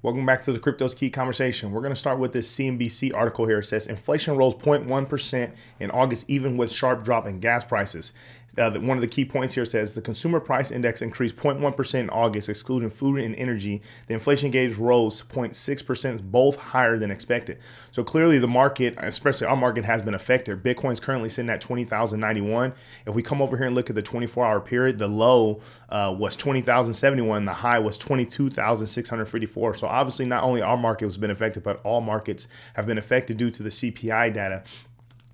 Welcome back to the Crypto's Key conversation. We're going to start with this CNBC article here. It says inflation rose 0.1% in August, even with sharp drop in gas prices. One of the key points here says the consumer price index increased 0.1% in August, excluding food and energy. The inflation gauge rose 0.6%, both higher than expected. So clearly the market, especially our market, has been affected. Bitcoin's currently sitting at 20,091. If we come over here and look at the 24-hour period, the low was 20,071. The high was 22,654. So obviously not only our market has been affected, but all markets have been affected due to the CPI data.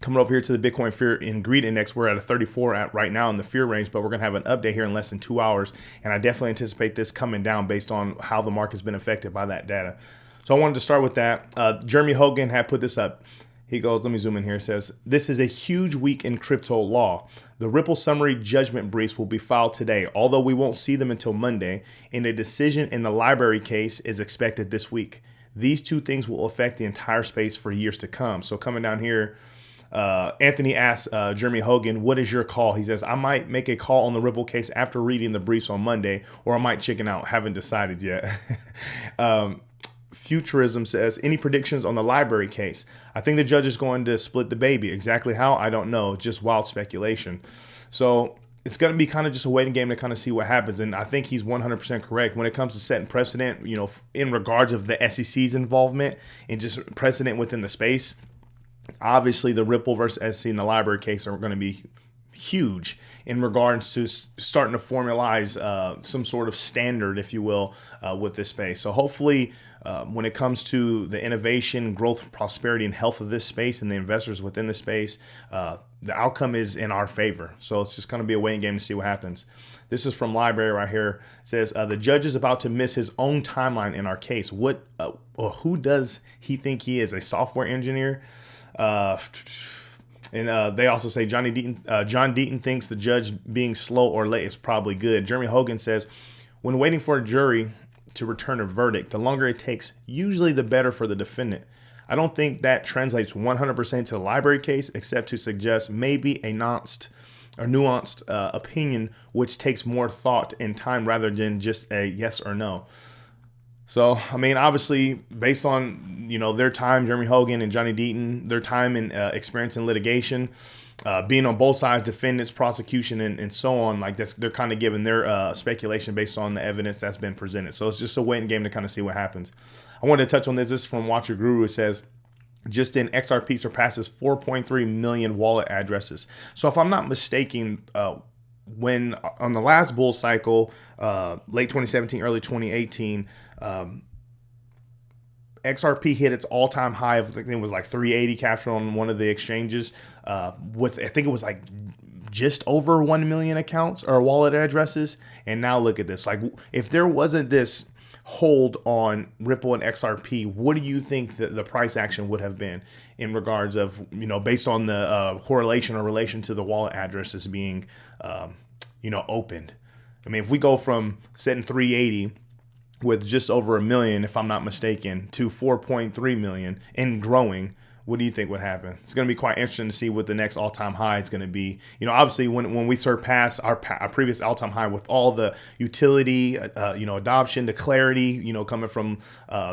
Coming over here to the Bitcoin Fear and Greed Index, we're at a 34 right now in the fear range, but we're going to have an update here in less than 2 hours. And I definitely anticipate this coming down based on how the market's been affected by that data. So I wanted to start with that. Jeremy Hogan had put this up. He goes, let me zoom in here. It says, this is a huge week in crypto law. The Ripple summary judgment briefs will be filed today, although we won't see them until Monday, and a decision in the library case is expected this week. These two things will affect the entire space for years to come. So coming down here, Anthony asks Jeremy Hogan, what is your call? He says, I might make a call on the Ripple case after reading the briefs on Monday, or I might chicken out. Haven't decided yet. Futurism says, any predictions on the library case? I think the judge is going to split the baby. Exactly how? I don't know. Just wild speculation. So it's going to be kind of just a waiting game to kind of see what happens. And I think he's 100% correct when it comes to setting precedent, in regards of the SEC's involvement and just precedent within the space. Obviously, the Ripple versus SEC and the library case are going to be huge in regards to starting to formalize some sort of standard, if you will, with this space. So hopefully, when it comes to the innovation, growth, prosperity, and health of this space and the investors within the space, the outcome is in our favor. So it's just going to be a waiting game to see what happens. This is from Library right here. It says, the judge is about to miss his own timeline in our case. Who does he think he is? A software engineer? They also say John Deaton thinks the judge being slow or late is probably good. Jeremy Hogan says, when waiting for a jury to return a verdict, the longer it takes, usually the better for the defendant. I don't think that translates 100% to the library case, except to suggest maybe a nuanced opinion, which takes more thought and time rather than just a yes or no. So, I mean, obviously, based on, their time, Jeremy Hogan and Johnny Deaton, their time and experience in litigation, being on both sides, defendants, prosecution, and so on, like this, they're kind of giving their speculation based on the evidence that's been presented. So it's just a waiting game to kind of see what happens. I wanted to touch on this. This is from Watcher Guru. It says, just in XRP surpasses 4.3 million wallet addresses. So if I'm not mistaken, when on the last bull cycle, late 2017, early 2018, XRP hit its all-time high of, I think it was like 380 captured on one of the exchanges, with, I think it was like just over 1 million accounts or wallet addresses. And now look at this. Like, if there wasn't this hold on Ripple and XRP, what do you think that the price action would have been in regards of, based on the correlation or relation to the wallet addresses being, opened? I mean, if we go from setting 380 with just over 1 million, if I'm not mistaken, to 4.3 million and growing, what do you think would happen? It's going to be quite interesting to see what the next all-time high is going to be. Obviously, when we surpass our previous all-time high with all the utility, adoption, the clarity, coming from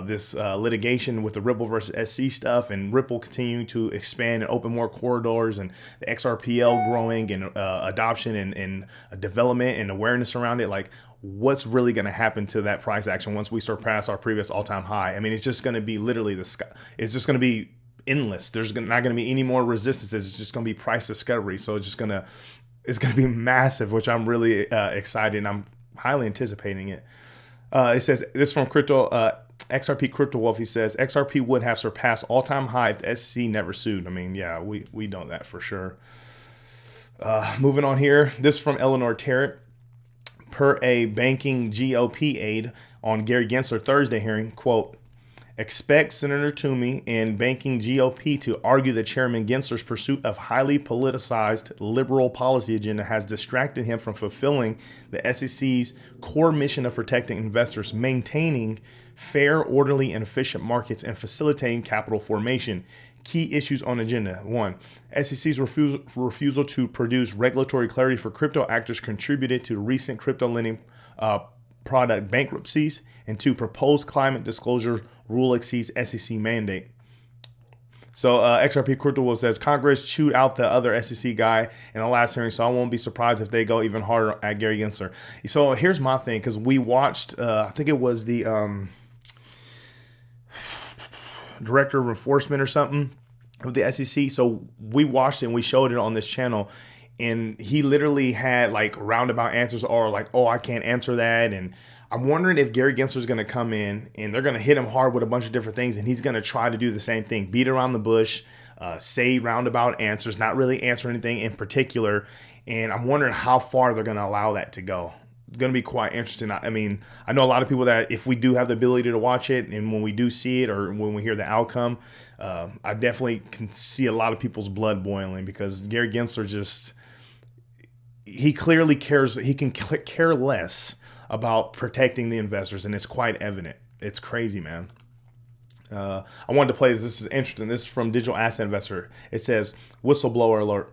this litigation with the Ripple versus SC stuff, and Ripple continuing to expand and open more corridors, and the XRPL growing, and adoption and development and awareness around it, like, what's really going to happen to that price action once we surpass our previous all-time high? I mean, it's just going to be literally the sky. It's just going to be endless. There's not going to be any more resistances. It's just going to be price discovery. So it's going to be massive, which I'm really excited, and I'm highly anticipating it. It says, this from XRP Crypto Wolf. He says, XRP would have surpassed all-time high if the SEC never sued. I mean, yeah, we know that for sure. Moving on here. This from Eleanor Tarrant. Per a banking GOP aide on Gary Gensler Thursday hearing, quote, expect Senator Toomey and banking GOP to argue that Chairman Gensler's pursuit of highly politicized liberal policy agenda has distracted him from fulfilling the SEC's core mission of protecting investors, maintaining fair, orderly, and efficient markets, and facilitating capital formation. Key issues on agenda. 1. SEC's refusal to produce regulatory clarity for crypto actors contributed to recent crypto lending product bankruptcies And 2, proposed climate disclosure rule exceeds SEC mandate. So XRP Crypto says Congress chewed out the other SEC guy in the last hearing, so I won't be surprised if they go even harder at Gary Gensler. So here's my thing, because we watched, I think it was the director of enforcement or something of the SEC. So we watched it and we showed it on this channel, and he literally had like roundabout answers, or like, oh, I can't answer that. And I'm wondering if Gary Gensler is going to come in and they're going to hit him hard with a bunch of different things, and he's going to try to do the same thing, beat around the bush, say roundabout answers, not really answer anything in particular. And I'm wondering how far they're going to allow that to go. It's going to be quite interesting. I mean, I know a lot of people that if we do have the ability to watch it, and when we do see it or when we hear the outcome, I definitely can see a lot of people's blood boiling, because Gary Gensler just, he clearly cares. He can care less about protecting the investors, and it's quite evident. It's crazy, man. I wanted to play this. This is interesting. This is from Digital Asset Investor. It says, whistleblower alert.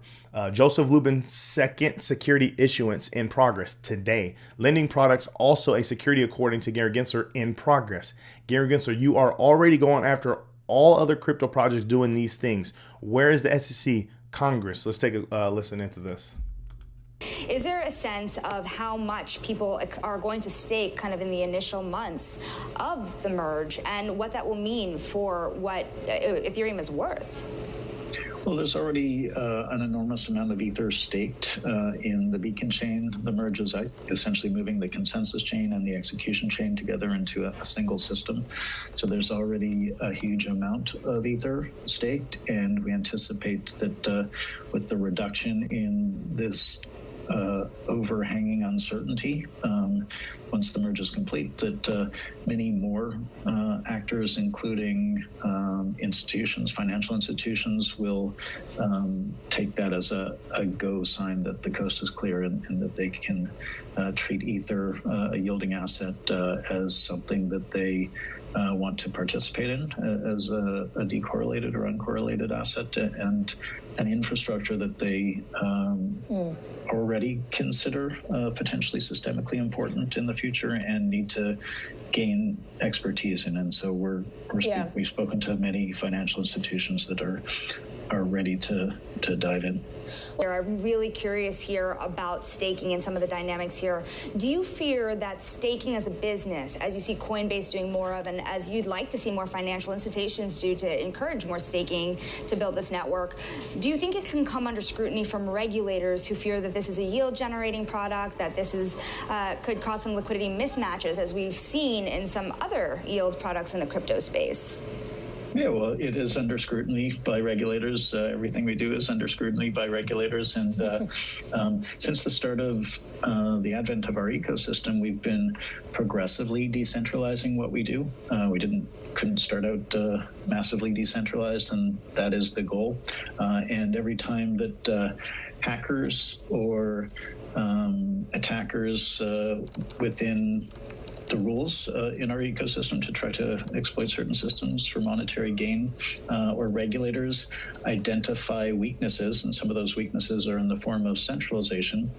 Joseph Lubin's second security issuance in progress today. Lending products also a security according to Gary Gensler in progress. Gary Gensler, you are already going after all other crypto projects doing these things. Where is the SEC? Congress. Let's take a listen into this. Is there a sense of how much people are going to stake kind of in the initial months of the merge, and what that will mean for what Ethereum is worth? Well, there's already an enormous amount of Ether staked in the Beacon chain. The merge is essentially moving the consensus chain and the execution chain together into a single system. So there's already a huge amount of Ether staked, and we anticipate that with the reduction in this overhanging uncertainty, once the merge is complete, that many more actors, including institutions, financial institutions, will take that as a go sign that the coast is clear, and that they can treat Ether, a yielding asset, as something that they want to participate in as a decorrelated or uncorrelated asset, and an infrastructure that they already consider potentially systemically important in the future and need to gain expertise in. And so we've spoken to many financial institutions that are ready to dive in. I'm really curious here about staking and some of the dynamics here. Do you fear that staking as a business, as you see Coinbase doing more of, and as you'd like to see more financial institutions do to encourage more staking to build this network, do you think it can come under scrutiny from regulators who fear that this is a yield-generating product, that this is could cause some liquidity mismatches, as we've seen in some other yield products in the crypto space? Yeah, well, it is under scrutiny by regulators. Everything we do is under scrutiny by regulators. And since the start of the advent of our ecosystem, we've been progressively decentralizing what we do. We couldn't start out massively decentralized, and that is the goal. And every time that hackers or attackers within the rules in our ecosystem to try to exploit certain systems for monetary gain, or regulators identify weaknesses, and some of those weaknesses are in the form of centralization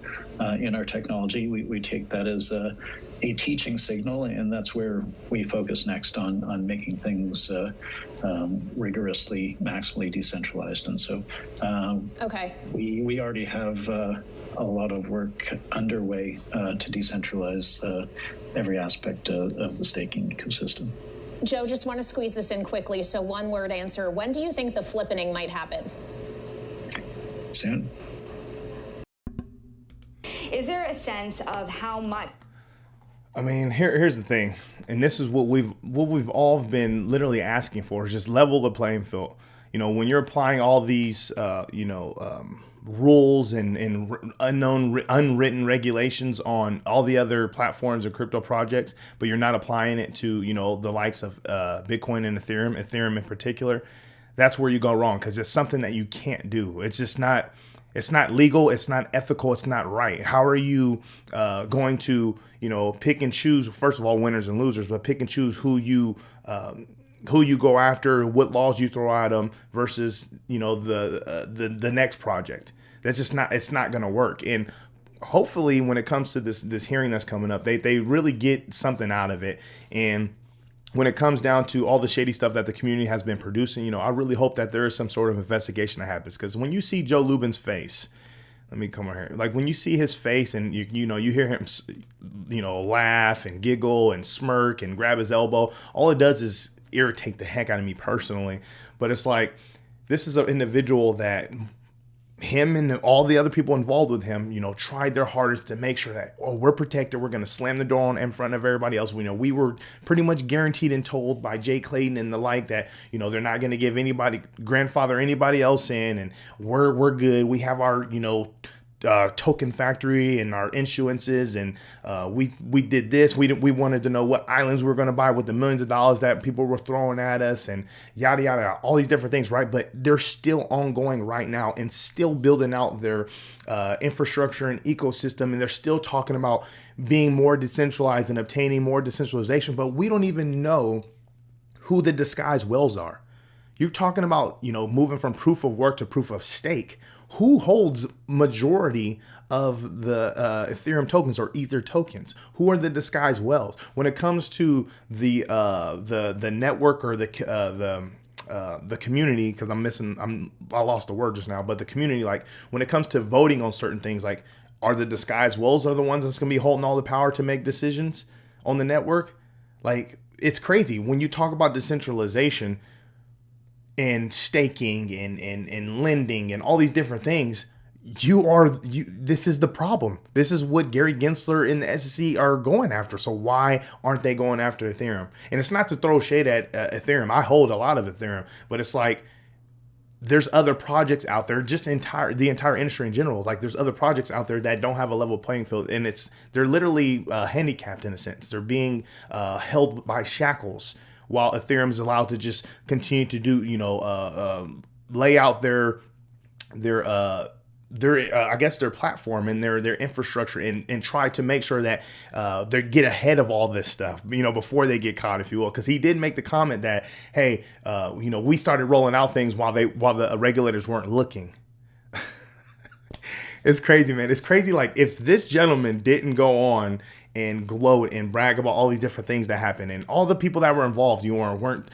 in our technology. We take that as a teaching signal, and that's where we focus next on making things rigorously, maximally decentralized. And so we already have a lot of work underway to decentralize every aspect of the staking ecosystem. Joe, just want to squeeze this in quickly. So one word answer. When do you think the flippening might happen? Soon. Is there a sense of how much? I mean, here's the thing, and this is what we've all been literally asking for, is just level the playing field. You know, when you're applying all these, rules and unwritten regulations on all the other platforms or crypto projects, but you're not applying it to, the likes of Bitcoin and Ethereum in particular, that's where you go wrong, because it's something that you can't do. It's just not. It's not legal. It's not ethical. It's not right. How are you going to, pick and choose, first of all, winners and losers, but pick and choose who you go after, what laws you throw at them versus, the next project? That's just not, it's not going to work. And hopefully when it comes to this hearing that's coming up, they really get something out of it. And when it comes down to all the shady stuff that the community has been producing, I really hope that there is some sort of investigation that happens. Because when you see Joe Lubin's face, let me come over here. Like when you see his face and you hear him, laugh and giggle and smirk and grab his elbow, all it does is irritate the heck out of me personally. But it's like, this is an individual that him and all the other people involved with him, tried their hardest to make sure that, we're protected. We're going to slam the door on in front of everybody else. We were pretty much guaranteed and told by Jay Clayton and the like that, they're not going to give grandfather anybody else in, and we're good. We have our, token factory and our issuances, and we did this. We wanted to know what islands we were going to buy with the millions of dollars that people were throwing at us, and yada yada, all these different things, right? But they're still ongoing right now and still building out their infrastructure and ecosystem, and they're still talking about being more decentralized and obtaining more decentralization. But we don't even know who the disguised whales are. You're talking about, moving from proof of work to proof of stake. Who holds majority of the Ethereum tokens or Ether tokens? Who are the disguised whales? When it comes to the network or the community, because I lost the word just now, but the community, like when it comes to voting on certain things, like are the disguised whales are the ones that's going to be holding all the power to make decisions on the network? Like, it's crazy when you talk about decentralization and staking and lending and all these different things. This is the problem. This is what Gary Gensler and the SEC are going after. So why aren't they going after Ethereum? And it's not to throw shade at Ethereum. I hold a lot of Ethereum, but it's like there's other projects out there, just the entire industry in general. Like there's other projects out there that don't have a level playing field, and they're literally handicapped in a sense. They're being held by shackles, while Ethereum is allowed to just continue to do, lay out their platform and their infrastructure and try to make sure that they get ahead of all this stuff, before they get caught, if you will. Because he did make the comment that, hey, we started rolling out things while the regulators weren't looking. It's crazy, man. It's crazy. Like if this gentleman didn't go on and gloat and brag about all these different things that happened and all the people that were involved, weren't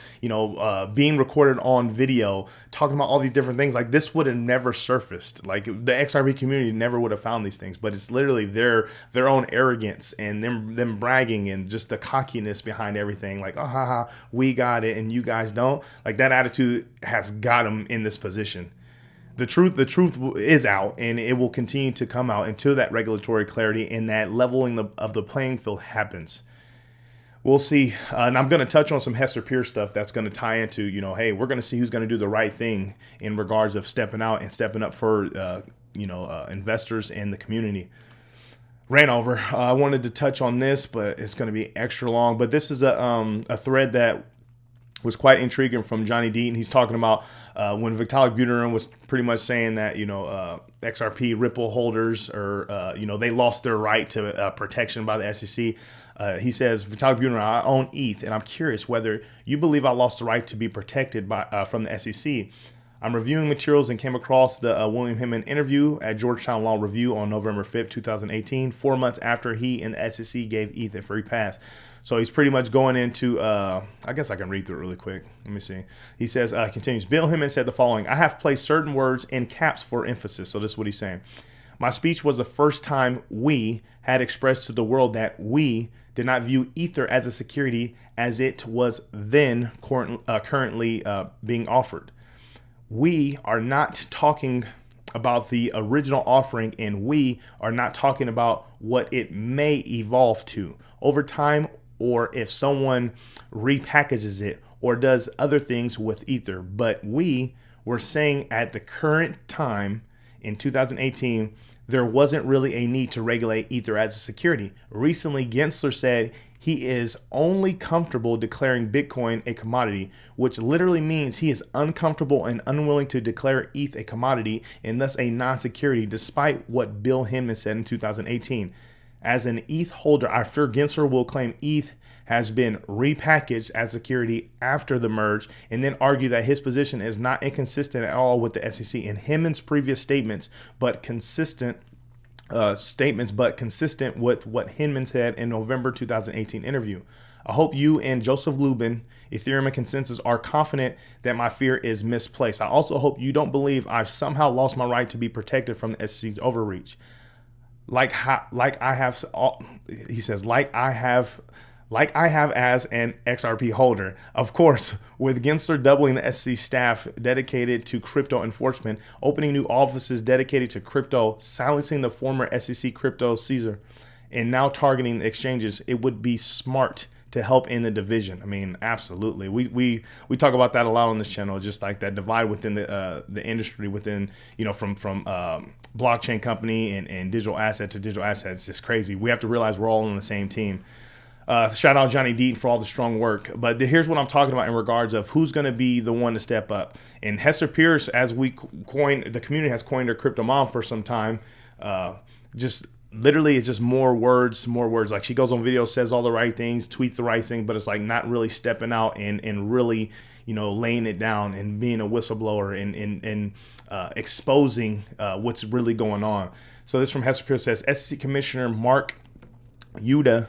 being recorded on video, talking about all these different things, like this would have never surfaced. Like the XRP community never would have found these things, but it's literally their own arrogance and them bragging and just the cockiness behind everything. Like, oh, haha, we got it and you guys don't. Like that attitude has got them in this position. The truth is out, and it will continue to come out until that regulatory clarity and that leveling of the playing field happens. We'll see. And I'm going to touch on some Hester Pierce stuff that's going to tie into, hey, we're going to see who's going to do the right thing in regards of stepping out and stepping up for, investors and the community. Ran over. I wanted to touch on this, but it's going to be extra long. But this is a thread that was quite intriguing from Johnny Deaton. He's talking about when Vitalik Buterin was pretty much saying that, XRP Ripple holders or, they lost their right to protection by the SEC. He says, Vitalik Buterin, I own ETH, and I'm curious whether you believe I lost the right to be protected from the SEC. I'm reviewing materials and came across the William Hillman interview at Georgetown Law Review on November 5th, 2018, 4 months after he and the SEC gave ETH a free pass. So he's pretty much going into, I guess I can read through it really quick. Let me see. He says, continues, Bill Hillman said the following: I have placed certain words in caps for emphasis. So this is what he's saying. My speech was the first time we had expressed to the world that we did not view Ether as a security as it was then currently being offered. We are not talking about the original offering, and we are not talking about what it may evolve to over time, or if someone repackages it or does other things with Ether. But we were saying at the current time in 2018, there wasn't really a need to regulate Ether as a security. Recently, Gensler said he is only comfortable declaring Bitcoin a commodity, which literally means he is uncomfortable and unwilling to declare ETH a commodity and thus a non-security, despite what Bill Hillman said in 2018. As an ETH holder, I fear Gensler will claim ETH has been repackaged as security after the merge and then argue that his position is not inconsistent at all with the SEC and Hillman's previous statements, but consistent statements, but consistent with what Hinman said in November 2018 interview. I hope you and Joseph Lubin, Ethereum and Consensus, are confident that my fear is misplaced. I also hope you don't believe I've somehow lost my right to be protected from the SEC's overreach. He says, like I have as an XRP holder. Of course, with Gensler doubling the SEC staff dedicated to crypto enforcement, opening new offices dedicated to crypto, silencing the former SEC crypto Caesar, and now targeting the exchanges, it would be smart to help in the division. I mean, absolutely. We talk about that a lot on this channel, just like that divide within the industry, within, from blockchain company and digital asset to digital asset. It's just crazy. We have to realize we're all on the same team. Shout out Johnny Deaton for all the strong work. But here's what I'm talking about in regards of who's going to be the one to step up. And Hester Pierce, as the community has coined her crypto mom for some time, just literally it's just more words. Like she goes on video, says all the right things, tweets the right thing, but it's like not really stepping out and really, laying it down and being a whistleblower and exposing what's really going on. So this from Hester Pierce says, SEC Commissioner Mark Yuda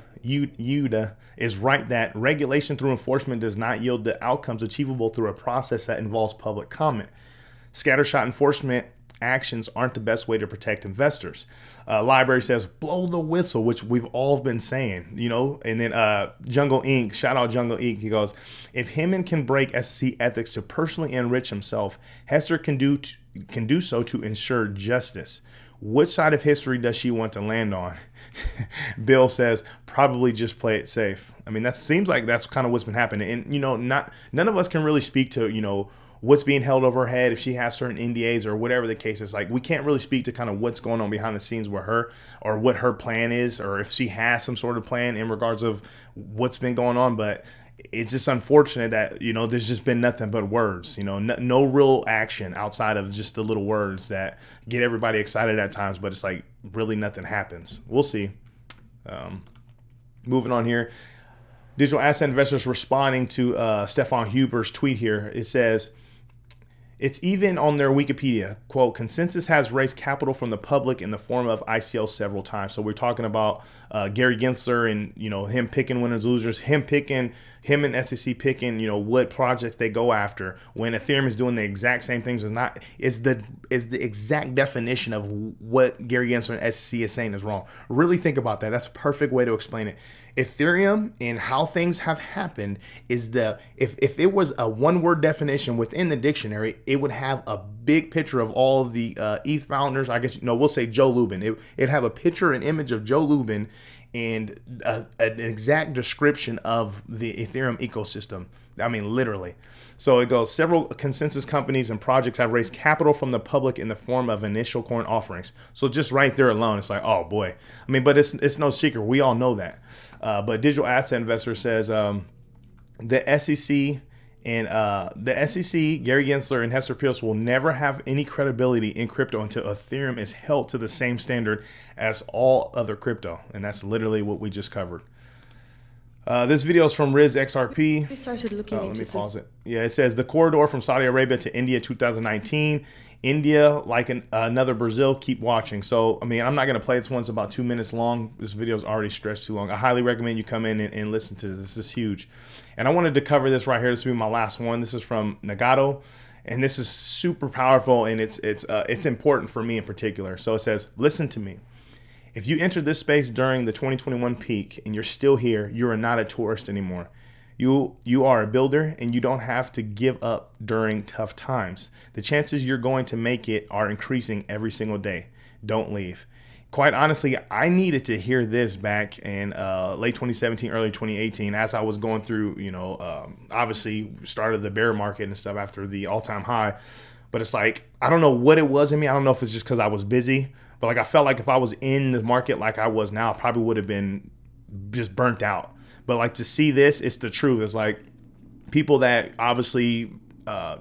is right that regulation through enforcement does not yield the outcomes achievable through a process that involves public comment. Scattershot enforcement actions aren't the best way to protect investors. Library says, blow the whistle, which we've all been saying, and then Jungle Inc., shout out Jungle Inc., he goes, if Hinman can break SEC ethics to personally enrich himself, Hester can do so to ensure justice. Which side of history does she want to land on? Bill says, probably just play it safe. I mean, that seems like that's kind of what's been happening. And, none of us can really speak to, what's being held over her head, if she has certain NDAs or whatever the case is. Like, we can't really speak to kind of what's going on behind the scenes with her or what her plan is, or if she has some sort of plan in regards of what's been going on. But it's just unfortunate that, there's just been nothing but words, no real action outside of just the little words that get everybody excited at times, but it's like really nothing happens. We'll see. Moving on here. Digital asset investors responding to Stefan Huber's tweet here. It says, it's even on their Wikipedia, quote, Consensus has raised capital from the public in the form of ICO several times. So we're talking about Gary Gensler and, him picking winners, losers, him and SEC picking, what projects they go after, when Ethereum is doing the exact same things. Is the exact definition of what Gary Gensler and SEC is saying is wrong. Really think about that. That's a perfect way to explain it. Ethereum and how things have happened is if it was a one-word definition within the dictionary, it would have a big picture of all the ETH founders. I guess, we'll say Joe Lubin. It'd have a picture, an image of Joe Lubin and an exact description of the Ethereum ecosystem. I mean, literally. So it goes, several consensus companies and projects have raised capital from the public in the form of initial coin offerings. So just right there alone, it's like, oh boy. I mean, but it's no secret. We all know that. But Digital Asset Investor says the SEC and Gary Gensler and Hester Pierce will never have any credibility in crypto until Ethereum is held to the same standard as all other crypto. And that's literally what we just covered. This video is from Riz XRP. We started looking let me pause it. Yeah, it says the corridor from Saudi Arabia to India 2019. India, like another Brazil, keep watching. So, I mean, I'm not going to play this one. It's about 2 minutes long. This video is already stretched too long. I highly recommend you come in and listen to this. This is huge. And I wanted to cover this right here. This will be my last one. This is from Nagato. And this is super powerful, and it's important for me in particular. So it says, listen to me. If you entered this space during the 2021 peak and you're still here, you are not a tourist anymore. You are a builder, and you don't have to give up during tough times. The chances you're going to make it are increasing every single day. Don't leave. Quite honestly, I needed to hear this back in late 2017, early 2018, as I was going through, obviously started the bear market and stuff after the all-time high. But it's like, I don't know what it was in me. I don't know if it's just because I was busy. But like, I felt like if I was in the market like I was now, I probably would have been just burnt out. But like, to see this, it's the truth. It's like people that obviously a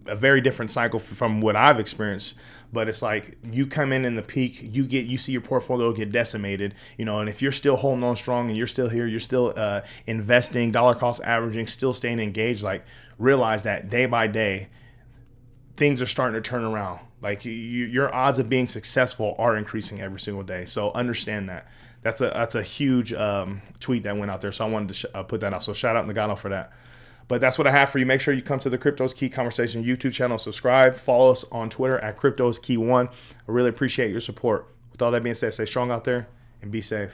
very different cycle from what I've experienced. But it's like, you come in the peak, you see your portfolio get decimated, and if you're still holding on strong and you're still here, you're still investing, dollar cost averaging, still staying engaged, like, realize that day by day, things are starting to turn around. Like your odds of being successful are increasing every single day. So understand that. That's a huge tweet that went out there. So I wanted to put that out. So shout out Nagano for that. But that's what I have for you. Make sure you come to the Crypto's Key Conversation YouTube channel. Subscribe. Follow us on Twitter at Crypto's Key 1. I really appreciate your support. With all that being said, stay strong out there and be safe.